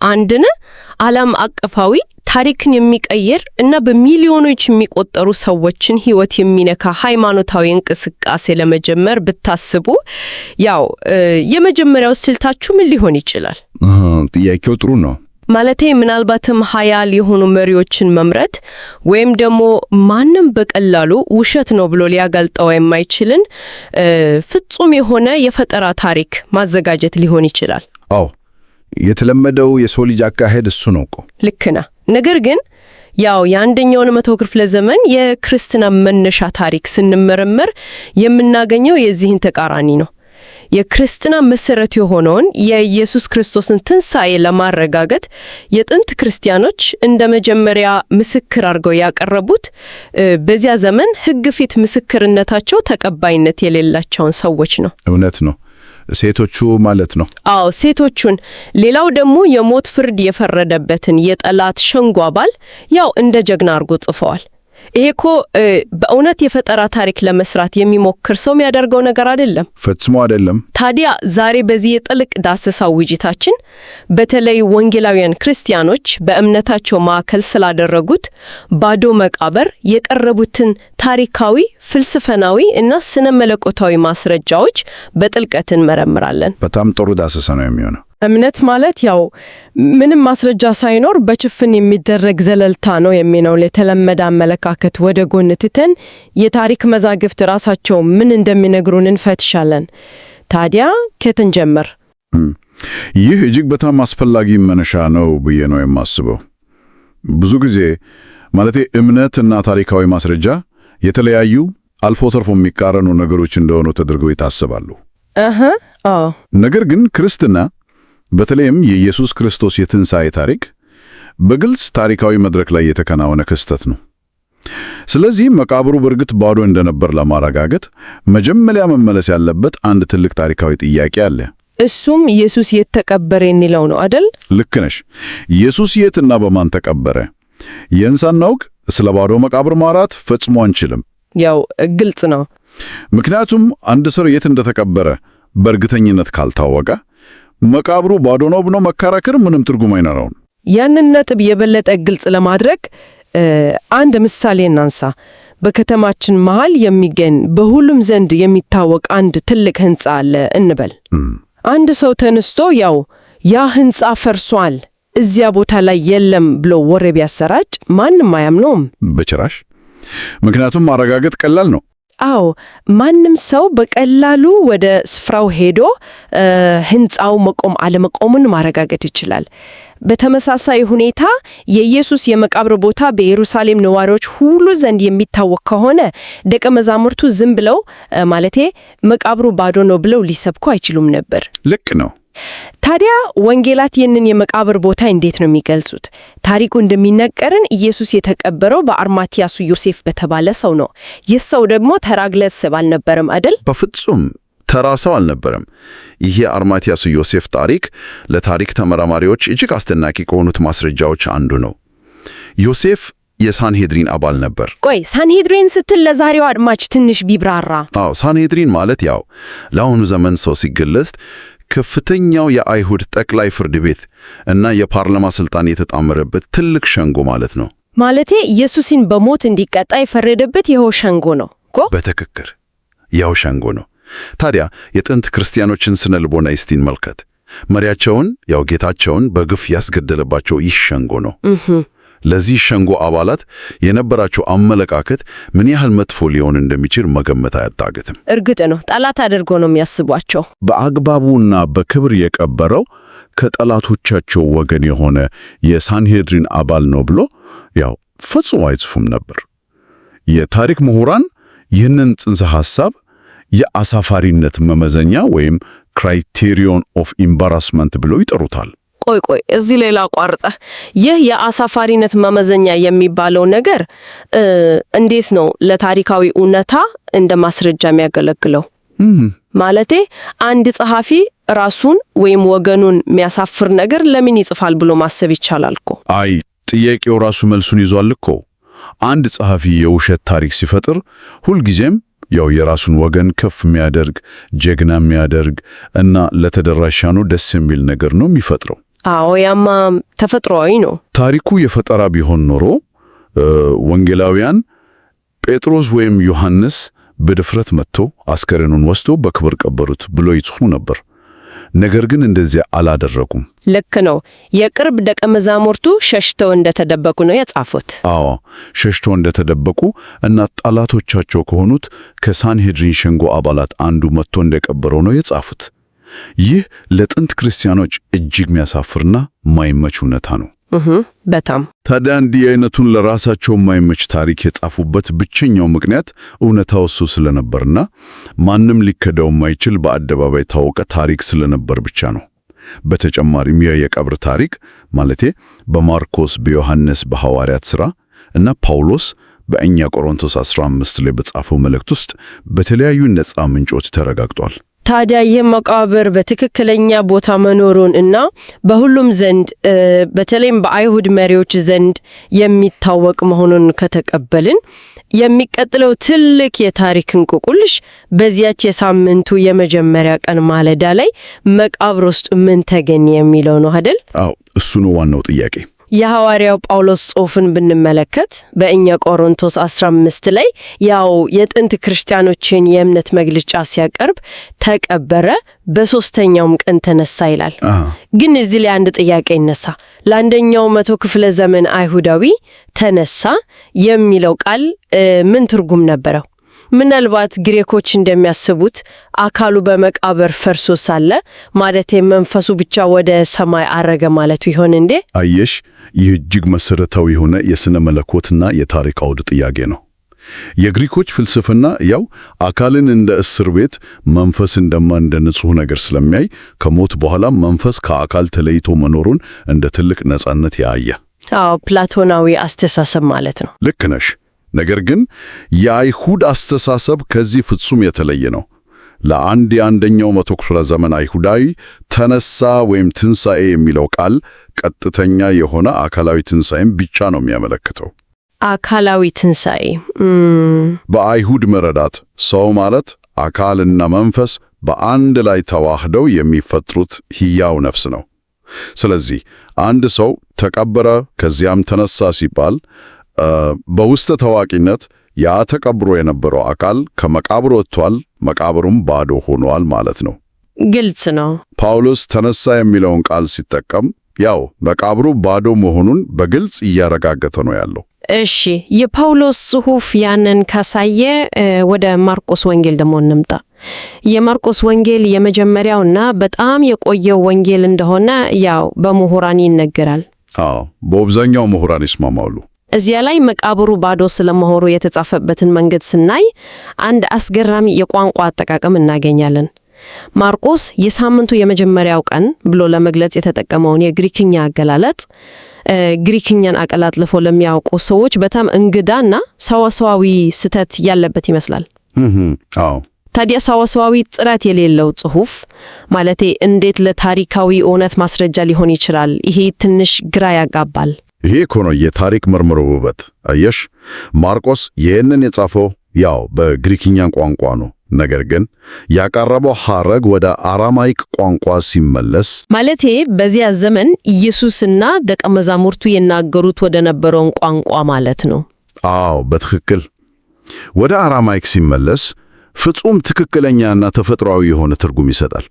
አንድን ዓለም አቀፋዊ ታሪክን የሚቀይር እና በሚሊዮኖች የሚቆጠሩ ሰዎችን ህይወት የሚነካ ሃይማኖታዊ እንቅስቃሴ ለመጀመር ብታስቡ ያው የመጀመሪያው ስልታችሁ ምን ሊሆን ይችላል? ጥያቄው ጥሩ ነው። ማለቴ ምናልባትም ኃያል የሆኑ መሪዎችን መምረጥ ወይም ደግሞ ማንም በቀላሉ ውሸት ነው ብሎ ሊያጋልጠው የማይችልን ፍጹም የሆነ የፈጠራ ታሪክ ማዘጋጀት ሊሆን ይችላል። አዎ የተለመደው የሰው ልጅ አካሄድ እሱ ነው እኮ። ልክ ነህ። ነገር ግን ያው የአንደኛውን መቶ ክፍለ ዘመን የክርስትና መነሻ ታሪክ ስንመረምር የምናገኘው የዚህን ተቃራኒ ነው። የክርስትና መሰረት የሆነውን የኢየሱስ ክርስቶስን ትንሣኤ ለማረጋገጥ የጥንት ክርስቲያኖች እንደ መጀመሪያ ምስክር አድርገው ያቀረቡት በዚያ ዘመን ሕግ ፊት ምስክርነታቸው ተቀባይነት የሌላቸውን ሰዎች ነው። እውነት ነው። ሴቶቹ ማለት ነው። አዎ ሴቶቹን። ሌላው ደግሞ የሞት ፍርድ የፈረደበትን የጠላት ሸንጎ አባል ያው እንደ ጀግና አድርጎ ጽፈዋል። ይሄ እኮ በእውነት የፈጠራ ታሪክ ለመስራት የሚሞክር ሰው የሚያደርገው ነገር አይደለም። ፈጽሞ አይደለም። ታዲያ ዛሬ በዚህ የጥልቅ ዳሰሳ ውይይታችን በተለይ ወንጌላውያን ክርስቲያኖች በእምነታቸው ማዕከል ስላደረጉት ባዶ መቃብር የቀረቡትን ታሪካዊ፣ ፍልስፍናዊ እና ስነ መለኮታዊ ማስረጃዎች በጥልቀት እንመረምራለን። በጣም ጥሩ ዳሰሳ ነው የሚሆነው። እምነት ማለት ያው ምንም ማስረጃ ሳይኖር በጭፍን የሚደረግ ዘለልታ ነው የሚለው የተለመደ አመለካከት ወደ ጎን ትተን የታሪክ መዛግብት ራሳቸው ምን እንደሚነግሩን እንፈትሻለን። ታዲያ ከየት እንጀምር? ይህ እጅግ በጣም አስፈላጊ መነሻ ነው ብዬ ነው የማስበው። ብዙ ጊዜ ማለቴ እምነትና ታሪካዊ ማስረጃ የተለያዩ አልፎ ተርፎ የሚቃረኑ ነገሮች እንደሆኑ ተደርገው ይታሰባሉ። ነገር ግን ክርስትና በተለይም የኢየሱስ ክርስቶስ የትንሣኤ ታሪክ በግልጽ ታሪካዊ መድረክ ላይ የተከናወነ ክስተት ነው። ስለዚህ መቃብሩ በእርግጥ ባዶ እንደነበር ለማረጋገጥ መጀመሪያ መመለስ ያለበት አንድ ትልቅ ታሪካዊ ጥያቄ አለ። እሱም ኢየሱስ የት ተቀበረ የሚለው ነው አይደል? ልክ ነሽ። ኢየሱስ የትና በማን ተቀበረ? ይህን ሳናውቅ ስለ ባዶ መቃብር ማውራት ፈጽሞ አንችልም። ያው ግልጽ ነው። ምክንያቱም አንድ ሰው የት እንደተቀበረ በእርግጠኝነት ካልታወቀ መቃብሩ ባዶ ነው ብሎ መከራከር ምንም ትርጉም አይኖረውም። ያንን ነጥብ የበለጠ ግልጽ ለማድረግ አንድ ምሳሌ እናንሳ። በከተማችን መሃል የሚገኝ በሁሉም ዘንድ የሚታወቅ አንድ ትልቅ ሕንጻ አለ እንበል። አንድ ሰው ተነስቶ ያ ሕንጻ ፈርሷል፣ እዚያ ቦታ ላይ የለም ብሎ ወሬ ቢያሰራጭ ማንም አያምነውም በጭራሽ። ምክንያቱም ማረጋገጥ ቀላል ነው። አዎ ማንም ሰው በቀላሉ ወደ ስፍራው ሄዶ ሕንጻው መቆም አለመቆሙን ማረጋገጥ ይችላል። በተመሳሳይ ሁኔታ የኢየሱስ የመቃብር ቦታ በኢየሩሳሌም ነዋሪዎች ሁሉ ዘንድ የሚታወቅ ከሆነ ደቀ መዛሙርቱ ዝም ብለው መቃብሩ ባዶ ነው ብለው ሊሰብኩ አይችሉም ነበር። ልክ ነው። ታዲያ ወንጌላት ይህንን የመቃብር ቦታ እንዴት ነው የሚገልጹት? ታሪኩ እንደሚነገረን ኢየሱስ የተቀበረው በአርማትያሱ ዮሴፍ በተባለ ሰው ነው። ይህ ሰው ደግሞ ተራ ግለሰብ አልነበረም አይደል? በፍጹም ተራ ሰው አልነበረም። ይህ የአርማትያሱ ዮሴፍ ታሪክ ለታሪክ ተመራማሪዎች እጅግ አስደናቂ ከሆኑት ማስረጃዎች አንዱ ነው። ዮሴፍ የሳንሄድሪን አባል ነበር። ቆይ ሳንሄድሪን ስትል ለዛሬው አድማጭ ትንሽ ቢብራራ። ሳንሄድሪን ማለት ለአሁኑ ዘመን ሰው ሲገለጽ ከፍተኛው የአይሁድ ጠቅላይ ፍርድ ቤት እና የፓርላማ ስልጣን የተጣመረበት ትልቅ ሸንጎ ማለት ነው። ማለቴ ኢየሱስን በሞት እንዲቀጣ የፈረደበት ይኸው ሸንጎ ነው እኮ። በትክክል ያው ሸንጎ ነው። ታዲያ የጥንት ክርስቲያኖችን ስነ ልቦና እስቲ እንመልከት። መሪያቸውን ጌታቸውን በግፍ ያስገደለባቸው ይህ ሸንጎ ነው። ለዚህ ሸንጎ አባላት የነበራቸው አመለካከት ምን ያህል መጥፎ ሊሆን እንደሚችል መገመት አያዳግትም። እርግጥ ነው ጠላት አድርጎ ነው የሚያስቧቸው። በአግባቡና በክብር የቀበረው ከጠላቶቻቸው ወገን የሆነ የሳንሄድሪን አባል ነው ብሎ ፈጽሞ አይጽፉም ነበር። የታሪክ ምሁራን ይህንን ጽንሰ ሐሳብ የአሳፋሪነት መመዘኛ ወይም ክራይቴሪዮን ኦፍ ኢምባራስመንት ብለው ይጠሩታል። ቆይ እዚህ ሌላ ቋርጠ ይህ የአሳፋሪነት መመዘኛ የሚባለው ነገር እንዴት ነው ለታሪካዊ እውነታ እንደ ማስረጃ የሚያገለግለው? ማለቴ አንድ ጸሐፊ ራሱን ወይም ወገኑን የሚያሳፍር ነገር ለምን ይጽፋል ብሎ ማሰብ ይቻላል እኮ። ጥያቄው ራሱ መልሱን ይዟል እኮ። አንድ ጸሐፊ የውሸት ታሪክ ሲፈጥር ሁልጊዜም የራሱን ወገን ከፍ የሚያደርግ ጀግና የሚያደርግ እና ለተደራሻኑ ደስ የሚል ነገር ነው የሚፈጥረው። አዎ ያማ ተፈጥሯዊ ነው። ታሪኩ የፈጠራ ቢሆን ኖሮ ወንጌላውያን ጴጥሮስ ወይም ዮሐንስ በድፍረት መጥተው አስከሬኑን ወስደው በክብር ቀበሩት ብሎ ይጽፉ ነበር። ነገር ግን እንደዚያ አላደረጉም። ልክ ነው። የቅርብ ደቀ መዛሙርቱ ሸሽተው እንደተደበቁ ነው የጻፉት። አዎ ሸሽተው እንደተደበቁ እና ጠላቶቻቸው ከሆኑት ከሳንሄድሪን ሸንጎ አባላት አንዱ መጥቶ እንደቀበረው ነው የጻፉት። ይህ ለጥንት ክርስቲያኖች እጅግ የሚያሳፍርና ማይመች እውነታ ነው። በጣም ታዲያ እንዲህ አይነቱን ለራሳቸው የማይመች ታሪክ የጻፉበት ብቸኛው ምክንያት እውነታው እሱ ስለነበርና ማንም ሊከዳው የማይችል በአደባባይ ታወቀ ታሪክ ስለነበር ብቻ ነው። በተጨማሪም የቀብር ታሪክ ማለቴ በማርቆስ፣ በዮሐንስ በሐዋርያት ሥራ እና ጳውሎስ በእኛ ቆሮንቶስ 15 ላይ በጻፈው መልእክት ውስጥ በተለያዩ ነፃ ምንጮች ተረጋግጧል። ታዲያ ይህ መቃብር በትክክለኛ ቦታ መኖሩን እና በሁሉም ዘንድ በተለይም በአይሁድ መሪዎች ዘንድ የሚታወቅ መሆኑን ከተቀበልን የሚቀጥለው ትልቅ የታሪክ እንቆቅልሽ በዚያች የሳምንቱ የመጀመሪያ ቀን ማለዳ ላይ መቃብር ውስጥ ምን ተገኘ የሚለው ነው አይደል? አዎ እሱ ነው ዋናው ጥያቄ። የሐዋርያው ጳውሎስ ጽሑፍን ብንመለከት በእኛ ቆሮንቶስ 15 ላይ ያው የጥንት ክርስቲያኖችን የእምነት መግለጫ ሲያቀርብ ተቀበረ፣ በሶስተኛውም ቀን ተነሳ ይላል። ግን እዚህ ላይ አንድ ጥያቄ ይነሳ። ለአንደኛው መቶ ክፍለ ዘመን አይሁዳዊ ተነሳ የሚለው ቃል ምን ትርጉም ነበረው? ምናልባት ግሪኮች እንደሚያስቡት አካሉ በመቃብር ፈርሶ ሳለ ማለት መንፈሱ ብቻ ወደ ሰማይ አረገ ማለቱ ይሆን እንዴ? አየሽ፣ ይህ እጅግ መሰረታዊ የሆነ የሥነ መለኮትና የታሪክ አውድ ጥያቄ ነው። የግሪኮች ፍልስፍና ያው አካልን እንደ እስር ቤት፣ መንፈስ እንደ ንጹሕ ነገር ስለሚያይ ከሞት በኋላ መንፈስ ከአካል ተለይቶ መኖሩን እንደ ትልቅ ነጻነት ያየ። አዎ ፕላቶናዊ አስተሳሰብ ማለት ነው። ልክ ነሽ። ነገር ግን የአይሁድ አስተሳሰብ ከዚህ ፍጹም የተለየ ነው። ለአንድ የአንደኛው መቶ ክፍለ ዘመን አይሁዳዊ ተነሳ ወይም ትንሣኤ የሚለው ቃል ቀጥተኛ የሆነ አካላዊ ትንሣኤም ብቻ ነው የሚያመለክተው። አካላዊ ትንሣኤ በአይሁድ መረዳት ሰው ማለት አካልና መንፈስ በአንድ ላይ ተዋህደው የሚፈጥሩት ሕያው ነፍስ ነው። ስለዚህ አንድ ሰው ተቀበረ ከዚያም ተነሳ ሲባል በውስጠ ታዋቂነት ያ ተቀብሮ የነበረው አካል ከመቃብር ወጥቷል፣ መቃብሩም ባዶ ሆኗል ማለት ነው። ግልጽ ነው። ጳውሎስ ተነሳ የሚለውን ቃል ሲጠቀም ያው መቃብሩ ባዶ መሆኑን በግልጽ እያረጋገጠ ነው ያለው። እሺ፣ የጳውሎስ ጽሑፍ ያንን ካሳየ ወደ ማርቆስ ወንጌል ደግሞ እንምጣ። የማርቆስ ወንጌል የመጀመሪያውና በጣም የቆየው ወንጌል እንደሆነ ያው በምሁራን ይነገራል። አዎ፣ በአብዛኛው ምሁራን ይስማማሉ። እዚያ ላይ መቃብሩ ባዶ ስለመሆኑ የተጻፈበትን መንገድ ስናይ አንድ አስገራሚ የቋንቋ አጠቃቀም እናገኛለን። ማርቆስ የሳምንቱ የመጀመሪያው ቀን ብሎ ለመግለጽ የተጠቀመውን የግሪክኛ አገላለጥ ግሪክኛን አቀላጥፎ ለሚያውቁ ሰዎች በጣም እንግዳና ሰዋሰዋዊ ስህተት ያለበት ይመስላል። አዎ። ታዲያ ሰዋሰዋዊ ጥራት የሌለው ጽሑፍ ማለቴ እንዴት ለታሪካዊ እውነት ማስረጃ ሊሆን ይችላል? ይሄ ትንሽ ግራ ያጋባል። ይሄ እኮ ነው የታሪክ ምርምር ውበት። አየሽ፣ ማርቆስ ይህንን የጻፈው ያው በግሪክኛ ቋንቋ ነው። ነገር ግን ያቀረበው ሐረግ ወደ አራማይክ ቋንቋ ሲመለስ ማለቴ በዚያ ዘመን ኢየሱስና ደቀ መዛሙርቱ የናገሩት ወደ ነበረውን ቋንቋ ማለት ነው። አዎ በትክክል ወደ አራማይክ ሲመለስ ፍጹም ትክክለኛና ተፈጥሯዊ የሆነ ትርጉም ይሰጣል።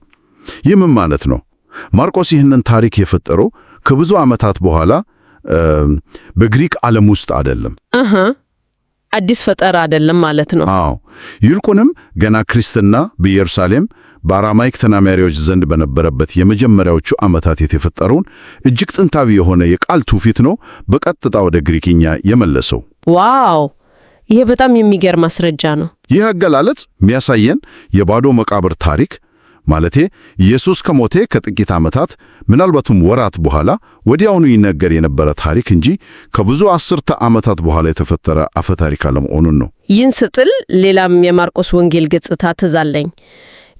ይህ ምን ማለት ነው? ማርቆስ ይህንን ታሪክ የፈጠረው ከብዙ ዓመታት በኋላ በግሪክ ዓለም ውስጥ አይደለም። አዲስ ፈጠራ አይደለም ማለት ነው። አዎ፣ ይልቁንም ገና ክርስትና በኢየሩሳሌም በአራማይክ ተናጋሪዎች ዘንድ በነበረበት የመጀመሪያዎቹ ዓመታት የተፈጠረውን እጅግ ጥንታዊ የሆነ የቃል ትውፊት ነው በቀጥታ ወደ ግሪክኛ የመለሰው። ዋው! ይሄ በጣም የሚገርም ማስረጃ ነው። ይህ አገላለጽ የሚያሳየን የባዶ መቃብር ታሪክ ማለቴ ኢየሱስ ከሞተ ከጥቂት ዓመታት ምናልባትም ወራት በኋላ ወዲያውኑ ይነገር የነበረ ታሪክ እንጂ ከብዙ አስርተ ዓመታት በኋላ የተፈጠረ አፈ ታሪክ አለመሆኑን ነው። ይህን ስጥል ሌላም የማርቆስ ወንጌል ገጽታ ትዝ አለኝ።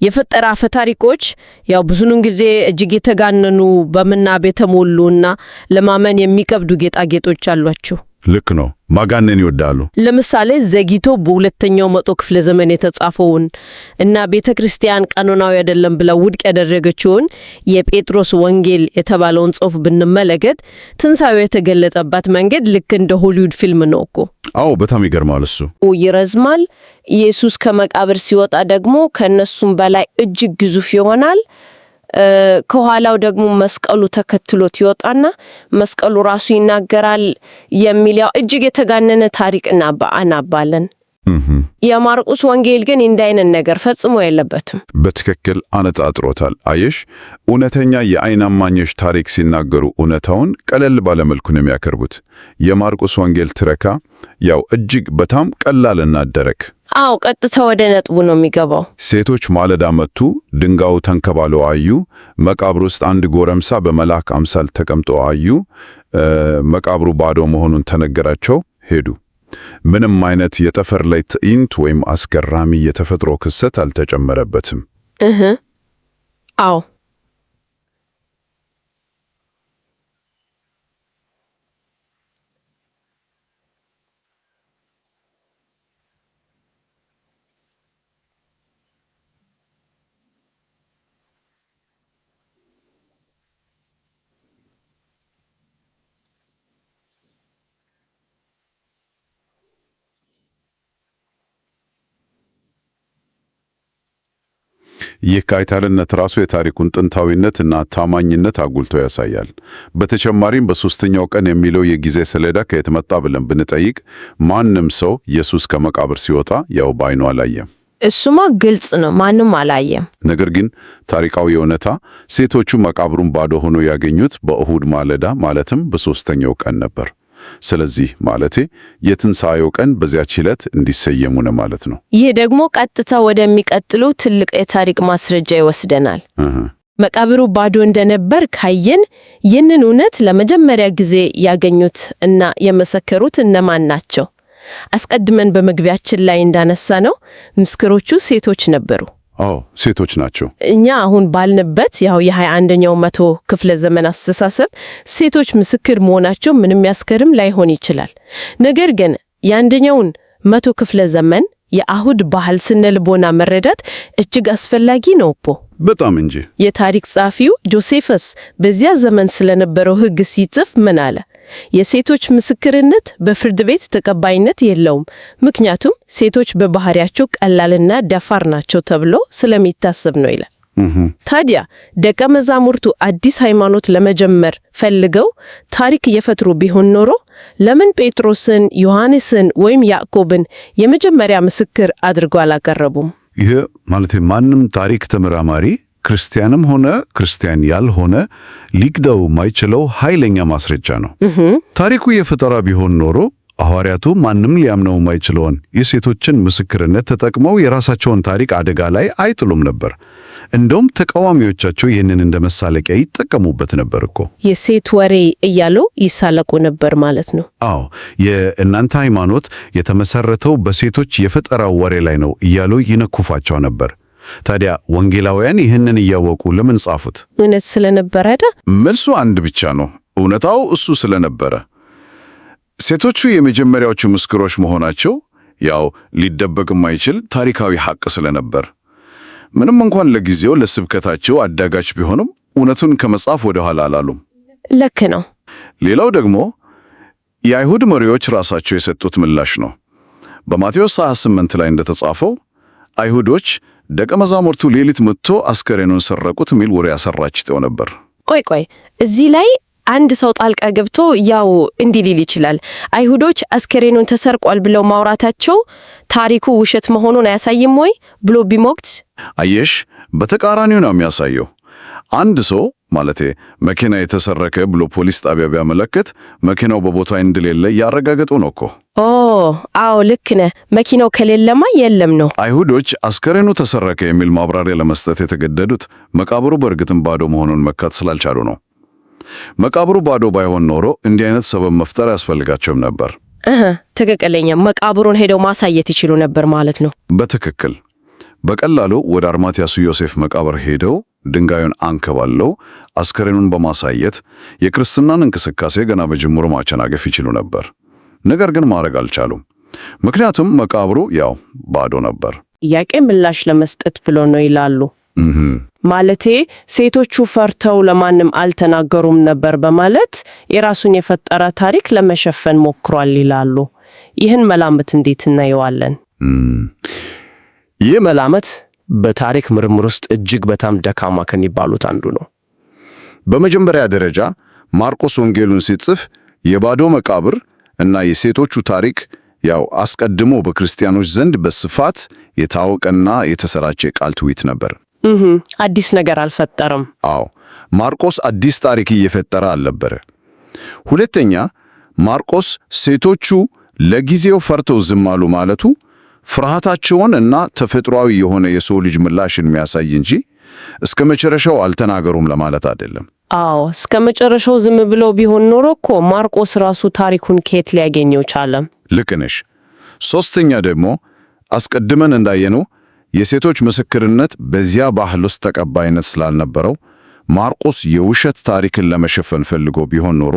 የፈጠራ አፈ ታሪኮች ያው ብዙውን ጊዜ እጅግ የተጋነኑ በምናብ የተሞሉና ለማመን የሚከብዱ ጌጣጌጦች አሏቸው። ልክ ነው። ማጋነን ይወዳሉ። ለምሳሌ ዘግይቶ በሁለተኛው መቶ ክፍለ ዘመን የተጻፈውን እና ቤተ ክርስቲያን ቀኖናዊ አይደለም ብለው ውድቅ ያደረገችውን የጴጥሮስ ወንጌል የተባለውን ጽሑፍ ብንመለከት ትንሣኤው የተገለጸበት መንገድ ልክ እንደ ሆሊውድ ፊልም ነው እኮ። አዎ፣ በጣም ይገርማል። እሱ ይረዝማል። ኢየሱስ ከመቃብር ሲወጣ ደግሞ ከነሱም በላይ እጅግ ግዙፍ ይሆናል። ከኋላው ደግሞ መስቀሉ ተከትሎት ይወጣና መስቀሉ ራሱ ይናገራል የሚል እጅግ የተጋነነ ታሪክ እናባለን። የማርቆስ ወንጌል ግን እንዲህ አይነት ነገር ፈጽሞ የለበትም። በትክክል አነጣጥሮታል። አየሽ፣ እውነተኛ የዓይን እማኞች ታሪክ ሲናገሩ እውነታውን ቀለል ባለመልኩ ነው የሚያቀርቡት። የማርቆስ ወንጌል ትረካ እጅግ በጣም ቀላልና ደረቅ። አዎ፣ ቀጥታ ወደ ነጥቡ ነው የሚገባው። ሴቶች ማለዳ መጡ፣ ድንጋዩ ተንከባሎ አዩ። መቃብር ውስጥ አንድ ጎረምሳ በመልአክ አምሳል ተቀምጦ አዩ። መቃብሩ ባዶ መሆኑን ተነገራቸው፣ ሄዱ። ምንም አይነት የጠፈር ላይ ትዕይንት ወይም አስገራሚ የተፈጥሮ ክስተት አልተጨመረበትም። አዎ፣ ይህ ካይታልነት ራሱ የታሪኩን ጥንታዊነት እና ታማኝነት አጉልቶ ያሳያል። በተጨማሪም በሦስተኛው ቀን የሚለው የጊዜ ሰሌዳ ከየት መጣ ብለን ብንጠይቅ ማንም ሰው ኢየሱስ ከመቃብር ሲወጣ በዓይኑ አላየም። እሱማ ግልጽ ነው፣ ማንም አላየም። ነገር ግን ታሪካዊ እውነታ ሴቶቹ መቃብሩን ባዶ ሆኖ ያገኙት በእሁድ ማለዳ ማለትም በሦስተኛው ቀን ነበር። ስለዚህ ማለቴ የትንሣኤው ቀን በዚያች ዕለት እንዲሰየሙ ነው ማለት ነው። ይህ ደግሞ ቀጥታ ወደሚቀጥሉ ትልቅ የታሪክ ማስረጃ ይወስደናል። መቃብሩ ባዶ እንደነበር ካየን ይህንን እውነት ለመጀመሪያ ጊዜ ያገኙት እና የመሰከሩት እነማን ናቸው? አስቀድመን በመግቢያችን ላይ እንዳነሳ ነው ምስክሮቹ ሴቶች ነበሩ። አዎ፣ ሴቶች ናቸው። እኛ አሁን ባልንበት የ21ኛው መቶ ክፍለ ዘመን አስተሳሰብ ሴቶች ምስክር መሆናቸው ምንም ያስገርም ላይሆን ይችላል። ነገር ግን የአንደኛውን መቶ ክፍለ ዘመን የአይሁድ ባህል ስነልቦና መረዳት እጅግ አስፈላጊ ነው እኮ። በጣም እንጂ። የታሪክ ጸሐፊው ጆሴፈስ በዚያ ዘመን ስለነበረው ሕግ ሲጽፍ ምን አለ? የሴቶች ምስክርነት በፍርድ ቤት ተቀባይነት የለውም፣ ምክንያቱም ሴቶች በባህሪያቸው ቀላልና ደፋር ናቸው ተብሎ ስለሚታሰብ ነው ይላል። ታዲያ ደቀ መዛሙርቱ አዲስ ሃይማኖት ለመጀመር ፈልገው ታሪክ እየፈጠሩ ቢሆን ኖሮ ለምን ጴጥሮስን፣ ዮሐንስን ወይም ያዕቆብን የመጀመሪያ ምስክር አድርገው አላቀረቡም? ይህ ማለት ማንም ታሪክ ተመራማሪ ክርስቲያንም ሆነ ክርስቲያን ያልሆነ ሊክደው የማይችለው ኃይለኛ ማስረጃ ነው። ታሪኩ የፈጠራ ቢሆን ኖሮ ሐዋርያቱ ማንም ሊያምነው የማይችለውን የሴቶችን ምስክርነት ተጠቅመው የራሳቸውን ታሪክ አደጋ ላይ አይጥሉም ነበር። እንደውም ተቃዋሚዎቻቸው ይህንን እንደ መሳለቂያ ይጠቀሙበት ነበር እኮ። የሴት ወሬ እያሉ ይሳለቁ ነበር ማለት ነው። አዎ፣ የእናንተ ሃይማኖት የተመሰረተው በሴቶች የፈጠራ ወሬ ላይ ነው እያሉ ይነኩፋቸው ነበር። ታዲያ ወንጌላውያን ይህንን እያወቁ ለምን ጻፉት? እውነት ስለነበረ አይደል? መልሱ አንድ ብቻ ነው። እውነታው እሱ ስለነበረ። ሴቶቹ የመጀመሪያዎቹ ምስክሮች መሆናቸው ሊደበቅ የማይችል ታሪካዊ ሐቅ ስለነበር ምንም እንኳን ለጊዜው ለስብከታቸው አዳጋች ቢሆንም እውነቱን ከመጻፍ ወደ ኋላ አላሉም። ልክ ነው። ሌላው ደግሞ የአይሁድ መሪዎች ራሳቸው የሰጡት ምላሽ ነው። በማቴዎስ 28 ላይ እንደተጻፈው አይሁዶች ደቀ መዛሙርቱ ሌሊት መጥቶ አስከሬኑን ሰረቁት የሚል ወሬ አሰራጭተው ነበር። ቆይ እዚህ ላይ አንድ ሰው ጣልቃ ገብቶ እንዲህ ሊል ይችላል፣ አይሁዶች አስከሬኑን ተሰርቋል ብለው ማውራታቸው ታሪኩ ውሸት መሆኑን አያሳይም ወይ ብሎ ቢሞግት? አየሽ፣ በተቃራኒው ነው የሚያሳየው። አንድ ሰው መኪና የተሰረከ ብሎ ፖሊስ ጣቢያ ቢያመለክት መኪናው በቦታው እንደሌለ ያረጋገጡ ነው እኮ። አዎ ልክ ነህ። መኪናው ከሌለማ የለም ነው። አይሁዶች አስከሬኑ ተሰረከ የሚል ማብራሪያ ለመስጠት የተገደዱት መቃብሩ በእርግጥም ባዶ መሆኑን መካት ስላልቻሉ ነው። መቃብሩ ባዶ ባይሆን ኖሮ እንዲህ አይነት ሰበብ መፍጠር ያስፈልጋቸውም ነበር። ትክክለኛ መቃብሩን ሄደው ማሳየት ይችሉ ነበር ማለት ነው። በትክክል በቀላሉ ወደ አርማትያሱ ዮሴፍ መቃብር ሄደው ድንጋዩን አንከባለው አስከሬኑን በማሳየት የክርስትናን እንቅስቃሴ ገና በጅምሩ ማጨናገፍ ይችሉ ነበር። ነገር ግን ማድረግ አልቻሉም። ምክንያቱም መቃብሩ ያው ባዶ ነበር። ጥያቄ ምላሽ ለመስጠት ብሎ ነው ይላሉ። ማለቴ ሴቶቹ ፈርተው ለማንም አልተናገሩም ነበር በማለት የራሱን የፈጠረ ታሪክ ለመሸፈን ሞክሯል ይላሉ። ይህን መላምት እንዴት እናየዋለን? ይህ መላምት በታሪክ ምርምር ውስጥ እጅግ በጣም ደካማ ከሚባሉት አንዱ ነው። በመጀመሪያ ደረጃ ማርቆስ ወንጌሉን ሲጽፍ የባዶ መቃብር እና የሴቶቹ ታሪክ ያው አስቀድሞ በክርስቲያኖች ዘንድ በስፋት የታወቀና የተሰራጨ ቃል ትውፊት ነበር። አዲስ ነገር አልፈጠረም። አዎ፣ ማርቆስ አዲስ ታሪክ እየፈጠረ አልነበረ። ሁለተኛ፣ ማርቆስ ሴቶቹ ለጊዜው ፈርተው ዝም አሉ ማለቱ ፍርሃታቸውን እና ተፈጥሯዊ የሆነ የሰው ልጅ ምላሽን የሚያሳይ እንጂ እስከ መጨረሻው አልተናገሩም ለማለት አይደለም። አዎ፣ እስከ መጨረሻው ዝም ብለው ቢሆን ኖሮ እኮ ማርቆስ ራሱ ታሪኩን ከየት ሊያገኘው ቻለም? ልክ ነሽ። ሶስተኛ ደግሞ አስቀድመን እንዳየነው የሴቶች ምስክርነት በዚያ ባህል ውስጥ ተቀባይነት ስላልነበረው ማርቆስ የውሸት ታሪክን ለመሸፈን ፈልጎ ቢሆን ኖሮ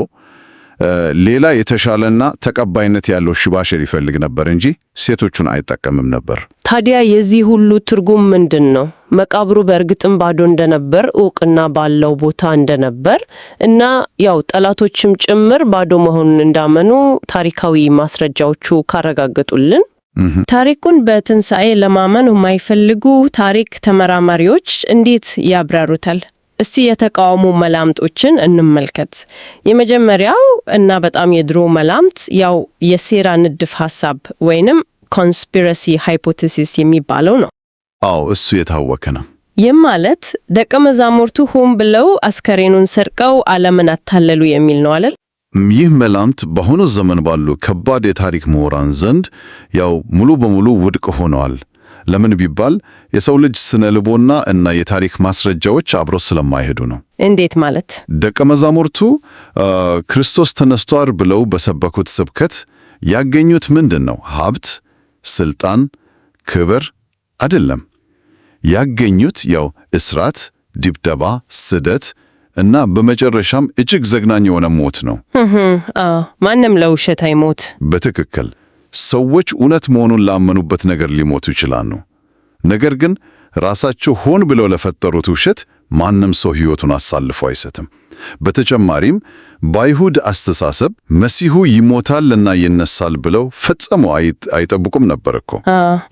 ሌላ የተሻለና ተቀባይነት ያለው ሽባሽር ይፈልግ ነበር እንጂ ሴቶቹን አይጠቀምም ነበር። ታዲያ የዚህ ሁሉ ትርጉም ምንድን ነው? መቃብሩ በእርግጥም ባዶ እንደነበር እውቅና ባለው ቦታ እንደነበር እና ያው ጠላቶችም ጭምር ባዶ መሆኑን እንዳመኑ ታሪካዊ ማስረጃዎቹ ካረጋገጡልን ታሪኩን በትንሣኤ ለማመን የማይፈልጉ ታሪክ ተመራማሪዎች እንዴት ያብራሩታል? እስቲ የተቃውሞ መላምቶችን እንመልከት። የመጀመሪያው እና በጣም የድሮ መላምት ያው የሴራ ንድፍ ሐሳብ ወይንም ኮንስፒረሲ ሃይፖቴሲስ የሚባለው ነው። አዎ፣ እሱ የታወቀ ነው። ይህ ማለት ደቀ መዛሙርቱ ሆን ብለው አስከሬኑን ሰርቀው ዓለምን አታለሉ የሚል ነው አይደል? ይህ መላምት በአሁኑ ዘመን ባሉ ከባድ የታሪክ ምሁራን ዘንድ ያው ሙሉ በሙሉ ውድቅ ሆነዋል። ለምን ቢባል የሰው ልጅ ስነ ልቦና እና የታሪክ ማስረጃዎች አብሮ ስለማይሄዱ ነው። እንዴት ማለት? ደቀ መዛሙርቱ ክርስቶስ ተነስቷል ብለው በሰበኩት ስብከት ያገኙት ምንድን ነው? ሀብት፣ ስልጣን፣ ክብር አይደለም። ያገኙት ያው እስራት፣ ድብደባ፣ ስደት እና በመጨረሻም እጅግ ዘግናኝ የሆነ ሞት ነው። ማንም ለውሸት አይሞት። በትክክል ሰዎች እውነት መሆኑን ላመኑበት ነገር ሊሞቱ ይችላሉ። ነገር ግን ራሳቸው ሆን ብለው ለፈጠሩት ውሸት ማንም ሰው ሕይወቱን አሳልፎ አይሰጥም። በተጨማሪም በአይሁድ አስተሳሰብ መሲሁ ይሞታልና ይነሳል ብለው ፈጽሞ አይጠብቁም ነበር እኮ።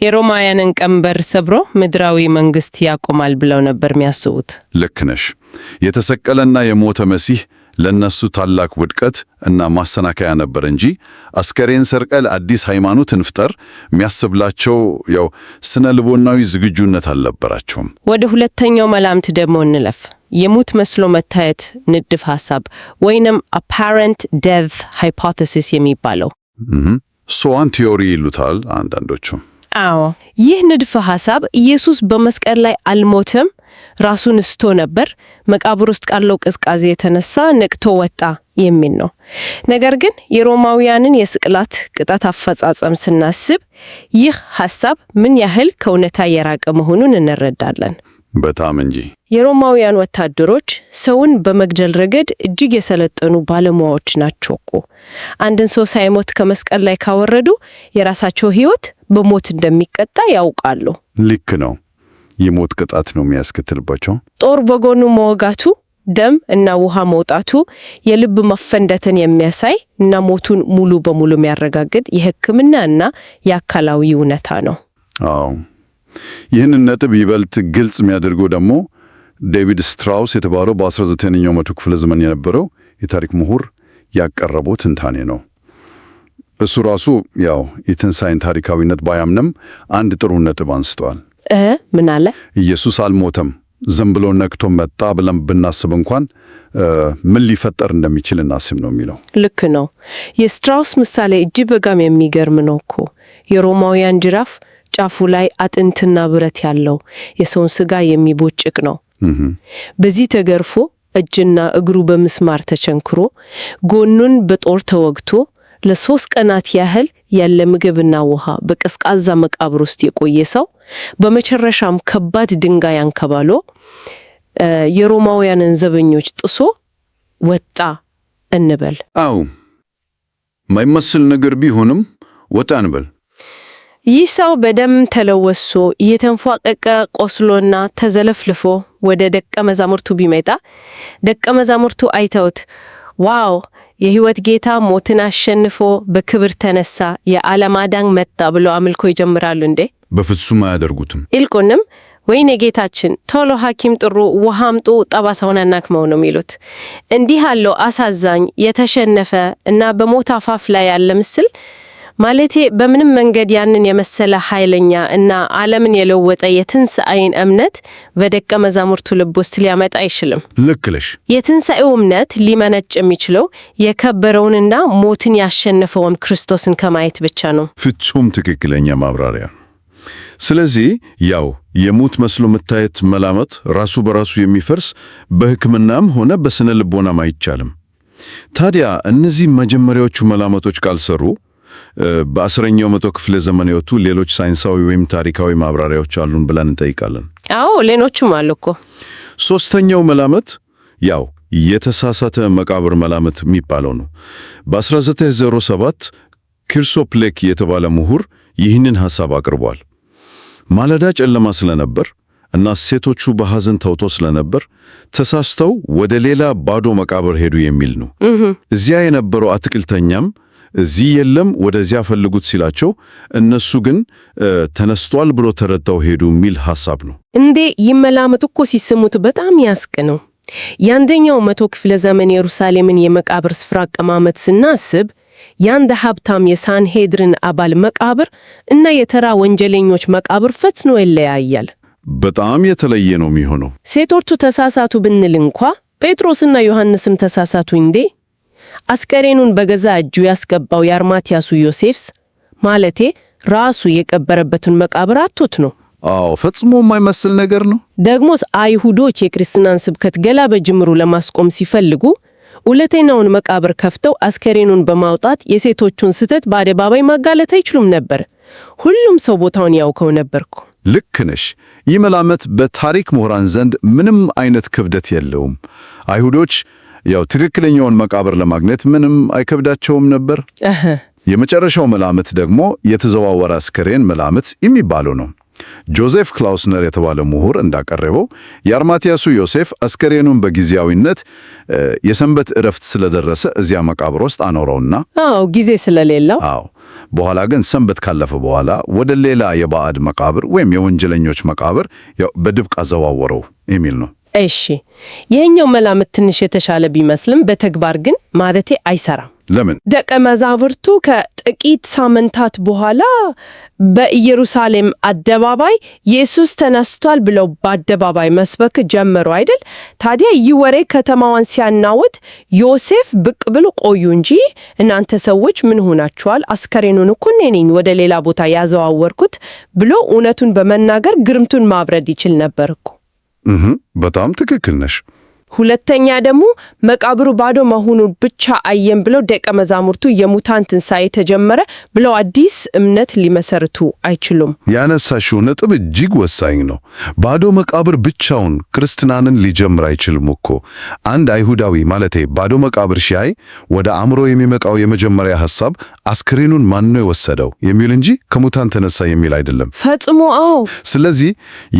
የሮማውያንን ቀንበር ሰብሮ ምድራዊ መንግስት ያቆማል ብለው ነበር የሚያስቡት። ልክ ነሽ። የተሰቀለና የሞተ መሲህ ለነሱ ታላቅ ውድቀት እና ማሰናከያ ነበር እንጂ አስከሬን ሰርቀል አዲስ ሃይማኖት እንፍጠር የሚያስብላቸው ያው ስነ ልቦናዊ ዝግጁነት አልነበራቸውም። ወደ ሁለተኛው መላምት ደግሞ እንለፍ። የሙት መስሎ መታየት ንድፍ ሐሳብ ወይንም apparent death hypothesis የሚባለው ስዋን ቲዮሪ ይሉታል አንዳንዶቹ። አዎ፣ ይህ ንድፍ ሐሳብ ኢየሱስ በመስቀል ላይ አልሞተም፣ ራሱን ስቶ ነበር፣ መቃብር ውስጥ ካለው ቅዝቃዜ የተነሳ ነቅቶ ወጣ የሚል ነው። ነገር ግን የሮማውያንን የስቅላት ቅጣት አፈጻጸም ስናስብ ይህ ሐሳብ ምን ያህል ከእውነታ የራቀ መሆኑን እንረዳለን። በጣም እንጂ። የሮማውያን ወታደሮች ሰውን በመግደል ረገድ እጅግ የሰለጠኑ ባለሙያዎች ናቸው እኮ። አንድን ሰው ሳይሞት ከመስቀል ላይ ካወረዱ የራሳቸው ሕይወት በሞት እንደሚቀጣ ያውቃሉ። ልክ ነው። የሞት ቅጣት ነው የሚያስከትልባቸው። ጦር በጎኑ መወጋቱ፣ ደም እና ውሃ መውጣቱ የልብ መፈንደትን የሚያሳይ እና ሞቱን ሙሉ በሙሉ የሚያረጋግጥ የሕክምና እና የአካላዊ እውነታ ነው። አዎ፣ ይህንን ነጥብ ይበልጥ ግልጽ የሚያደርገው ደግሞ ዴቪድ ስትራውስ የተባለው በ19ኛው መቶ ክፍለ ዘመን የነበረው የታሪክ ምሁር ያቀረበው ትንታኔ ነው። እሱ ራሱ ያው የትንሣኤን ታሪካዊነት ባያምንም አንድ ጥሩ ነጥብ አንስተዋል። ምን አለ? ኢየሱስ አልሞተም፣ ዝም ብሎ ነቅቶ መጣ ብለን ብናስብ እንኳን ምን ሊፈጠር እንደሚችል እናስብ ነው የሚለው። ልክ ነው። የስትራውስ ምሳሌ እጅግ በጣም የሚገርም ነው እኮ። የሮማውያን ጅራፍ ጫፉ ላይ አጥንትና ብረት ያለው የሰውን ስጋ የሚቦጭቅ ነው። በዚህ ተገርፎ እጅና እግሩ በምስማር ተቸንክሮ ጎኑን በጦር ተወግቶ ለ3 ቀናት ያህል ያለ ምግብና ውሃ በቀዝቃዛ መቃብር ውስጥ የቆየ ሰው በመጨረሻም ከባድ ድንጋይ አንከባሎ የሮማውያንን ዘበኞች ጥሶ ወጣ እንበል። አው ማይመስል ነገር ቢሆንም ወጣ እንበል። ይህ ሰው በደም ተለወሶ እየተንፏቀቀ ቆስሎና ተዘለፍልፎ ወደ ደቀ መዛሙርቱ ቢመጣ ደቀ መዛሙርቱ አይተውት ዋው የሕይወት ጌታ ሞትን አሸንፎ በክብር ተነሳ፣ የዓለም አዳኝ መጣ ብሎ አምልኮ ይጀምራሉ እንዴ? በፍጹም አያደርጉትም። ይልቁንም ወይኔ ጌታችን ቶሎ ሐኪም ጥሩ፣ ውሃ አምጡ፣ ጠባሳውን አናክመው ነው የሚሉት። እንዲህ ያለው አሳዛኝ የተሸነፈ እና በሞት አፋፍ ላይ ያለ ምስል ማለቴ በምንም መንገድ ያንን የመሰለ ኃይለኛ እና ዓለምን የለወጠ የትንሣኤን እምነት በደቀ መዛሙርቱ ልብ ውስጥ ሊያመጣ አይችልም። ልክ ነሽ። የትንሣኤው እምነት ሊመነጭ የሚችለው የከበረውንና ሞትን ያሸነፈውን ክርስቶስን ከማየት ብቻ ነው። ፍጹም ትክክለኛ ማብራሪያ። ስለዚህ ያው የሙት መስሎ መታየት መላመት ራሱ በራሱ የሚፈርስ በሕክምናም ሆነ በስነ ልቦናም አይቻልም። ታዲያ እነዚህ መጀመሪያዎቹ መላመቶች ካልሰሩ በ10ኛው መቶ ክፍለ ዘመን የወጡ ሌሎች ሳይንሳዊ ወይም ታሪካዊ ማብራሪያዎች አሉን ብለን እንጠይቃለን። አዎ ሌሎቹም አሉ እኮ። ሶስተኛው መላመት ያው የተሳሳተ መቃብር መላመት የሚባለው ነው። በ1907 ኪርሶፕሌክ የተባለ ምሁር ይህንን ሐሳብ አቅርቧል። ማለዳ ጨለማ ስለነበር እና ሴቶቹ በሐዘን ተውጦ ስለነበር ተሳስተው ወደ ሌላ ባዶ መቃብር ሄዱ የሚል ነው። እዚያ የነበረው አትክልተኛም እዚህ የለም ወደዚያ ፈልጉት ሲላቸው እነሱ ግን ተነስቷል ብሎ ተረድተው ሄዱ የሚል ሐሳብ ነው። እንዴ ይመላመቱ እኮ ሲሰሙት በጣም ያስቅ ነው። የአንደኛው መቶ ክፍለ ዘመን ኢየሩሳሌምን የመቃብር ስፍራ አቀማመጥ ስናስብ የአንድ ሀብታም የሳንሄድርን አባል መቃብር እና የተራ ወንጀለኞች መቃብር ፈጽሞ ይለያያል። በጣም የተለየ ነው የሚሆነው። ሴቶቹ ተሳሳቱ ብንል እንኳ ጴጥሮስና ዮሐንስም ተሳሳቱ እንዴ? አስከሬኑን በገዛ እጁ ያስገባው የአርማትያሱ ዮሴፍስ ማለቴ ራሱ የቀበረበትን መቃብር አጥቶት ነው። አዎ ፈጽሞ የማይመስል ነገር ነው። ደግሞስ አይሁዶች የክርስትናን ስብከት ገላ በጅምሩ ለማስቆም ሲፈልጉ ሁለተኛውን መቃብር ከፍተው አስከሬኑን በማውጣት የሴቶቹን ስህተት በአደባባይ ማጋለጥ አይችሉም ነበር። ሁሉም ሰው ቦታውን ያውቀው ነበርኩ። ልክ ነሽ። ይህ መላመት በታሪክ ምሁራን ዘንድ ምንም አይነት ክብደት የለውም። አይሁዶች ያው ትክክለኛውን መቃብር ለማግኘት ምንም አይከብዳቸውም ነበር። የመጨረሻው መላምት ደግሞ የተዘዋወረ አስከሬን መላምት የሚባለው ነው። ጆሴፍ ክላውስነር የተባለ ምሁር እንዳቀረበው የአርማትያሱ ዮሴፍ አስከሬኑን በጊዜያዊነት የሰንበት እረፍት ስለደረሰ እዚያ መቃብር ውስጥ አኖረውና ጊዜ ስለሌለው በኋላ ግን ሰንበት ካለፈ በኋላ ወደ ሌላ የባዕድ መቃብር ወይም የወንጀለኞች መቃብር በድብቅ አዘዋወረው የሚል ነው። እሺ ይሄኛው መላምት ትንሽ የተሻለ ቢመስልም በተግባር ግን ማለቴ አይሰራም። ለምን? ደቀ መዛሙርቱ ከጥቂት ሳምንታት በኋላ በኢየሩሳሌም አደባባይ ኢየሱስ ተነስቷል ብለው በአደባባይ መስበክ ጀመሩ አይደል? ታዲያ ይህ ወሬ ከተማዋን ሲያናውጥ ዮሴፍ ብቅ ብሎ ቆዩ እንጂ እናንተ ሰዎች ምን ሆናችኋል? አስከሬኑን እኮ እኔ ነኝ ወደ ሌላ ቦታ ያዘዋወርኩት ብሎ እውነቱን በመናገር ግርምቱን ማብረድ ይችል ነበር እኮ። በጣም ትክክል ነሽ። ሁለተኛ ደግሞ መቃብሩ ባዶ መሆኑን ብቻ አየን ብለው ደቀ መዛሙርቱ የሙታን ትንሣኤ ተጀመረ ብለው አዲስ እምነት ሊመሰርቱ አይችሉም። ያነሳሽው ነጥብ እጅግ ወሳኝ ነው። ባዶ መቃብር ብቻውን ክርስትናንን ሊጀምር አይችልም እኮ። አንድ አይሁዳዊ ማለቴ ባዶ መቃብር ሲያይ ወደ አእምሮ የሚመጣው የመጀመሪያ ሐሳብ አስክሬኑን ማን ነው የወሰደው የሚል እንጂ ከሙታን ተነሳ የሚል አይደለም። ፈጽሞ አዎ። ስለዚህ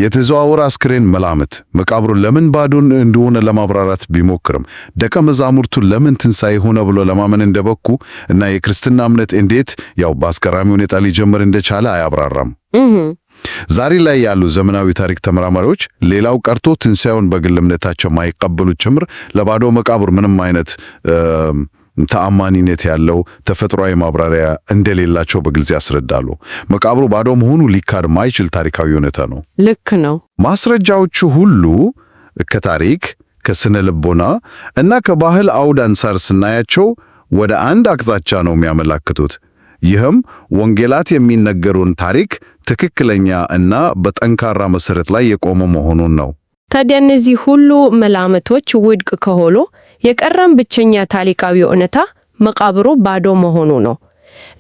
የተዘዋወረ አስክሬን መላምት መቃብሩን ለምን ባዶ እንደሆነ ማብራራት ቢሞክርም ደቀ መዛሙርቱ ለምን ትንሣኤ ሆነ ብሎ ለማመን እንደበቁ እና የክርስትና እምነት እንዴት ያው በአስገራሚ ሁኔታ ሊጀምር እንደቻለ አያብራራም። ዛሬ ላይ ያሉ ዘመናዊ ታሪክ ተመራማሪዎች ሌላው ቀርቶ ትንሣኤውን በግል እምነታቸው ማይቀበሉት ጭምር ለባዶ መቃብር ምንም አይነት ተአማኒነት ያለው ተፈጥሯዊ ማብራሪያ እንደሌላቸው በግልጽ ያስረዳሉ። መቃብሩ ባዶ መሆኑ ሊካድ ማይችል ታሪካዊ ሁኔታ ነው። ልክ ነው። ማስረጃዎቹ ሁሉ ከታሪክ ከስነ ልቦና እና ከባህል አውድ አንጻር ስናያቸው ወደ አንድ አቅጣጫ ነው የሚያመላክቱት። ይህም ወንጌላት የሚነገሩን ታሪክ ትክክለኛ እና በጠንካራ መሰረት ላይ የቆመ መሆኑን ነው። ታዲያ እነዚህ ሁሉ መላምቶች ውድቅ ከሆኑ የቀረም ብቸኛ ታሪካዊ እውነታ መቃብሩ ባዶ መሆኑ ነው።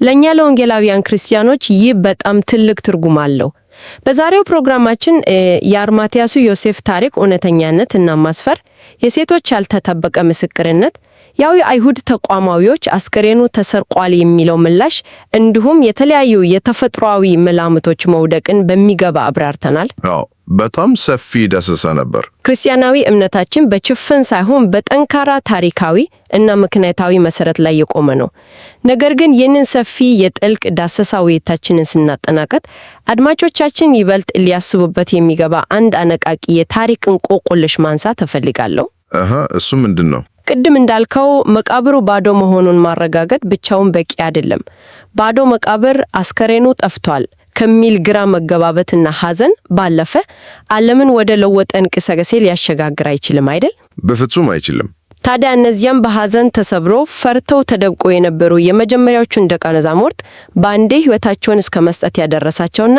ለእኛ ለወንጌላውያን ክርስቲያኖች ይህ በጣም ትልቅ ትርጉም አለው። በዛሬው ፕሮግራማችን የአርማትያሱ ዮሴፍ ታሪክ እውነተኛነት እና ማስፈር፣ የሴቶች ያልተጠበቀ ምስክርነት፣ ያው የአይሁድ ተቋማዊዎች አስከሬኑ ተሰርቋል የሚለው ምላሽ እንዲሁም የተለያዩ የተፈጥሯዊ መላምቶች መውደቅን በሚገባ አብራርተናል። አዎ፣ በጣም ሰፊ ዳሰሳ ነበር። ክርስቲያናዊ እምነታችን በጭፍን ሳይሆን በጠንካራ ታሪካዊ እና ምክንያታዊ መሰረት ላይ የቆመ ነው። ነገር ግን ይህንን ሰፊ የጥልቅ ዳሰሳ ውይይታችንን ስናጠናቀቅ አድማጮቻችን ይበልጥ ሊያስቡበት የሚገባ አንድ አነቃቂ የታሪክ እንቆቅልሽ ማንሳት እፈልጋለሁ። እሱ ምንድን ነው? ቅድም እንዳልከው መቃብሩ ባዶ መሆኑን ማረጋገጥ ብቻውን በቂ አይደለም። ባዶ መቃብር አስከሬኑ ጠፍቷል ከሚል ግራ መገባበትና ሐዘን ባለፈ ዓለምን ወደ ለወጠ እንቅስቃሴ ሊያሸጋግር አይችልም አይደል? በፍጹም አይችልም። ታዲያ እነዚያም በሐዘን ተሰብሮ ፈርተው ተደብቆ የነበሩ የመጀመሪያዎቹን ደቀ መዛሙርት በአንዴ ሕይወታቸውን እስከ መስጠት ያደረሳቸውና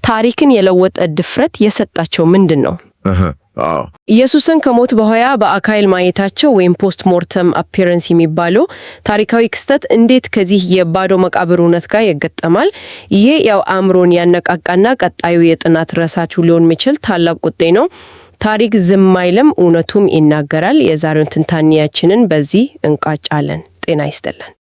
ታሪክን የለወጠ ድፍረት የሰጣቸው ምንድን ነው? ኢየሱስን ከሞት በኋላ በአካል ማየታቸው ወይም ፖስት ሞርተም አፒረንስ የሚባለው ታሪካዊ ክስተት እንዴት ከዚህ የባዶ መቃብር እውነት ጋር ይገጠማል? ይሄ ያው አእምሮን ያነቃቃና ቀጣዩ የጥናት ርዕሳችሁ ሊሆን የሚችል ታላቅ ጉዳይ ነው። ታሪክ ዝም አይልም፣ እውነቱም ይናገራል። የዛሬውን ትንታኔያችንን በዚህ እንቋጫለን። ጤና ይስጥልን።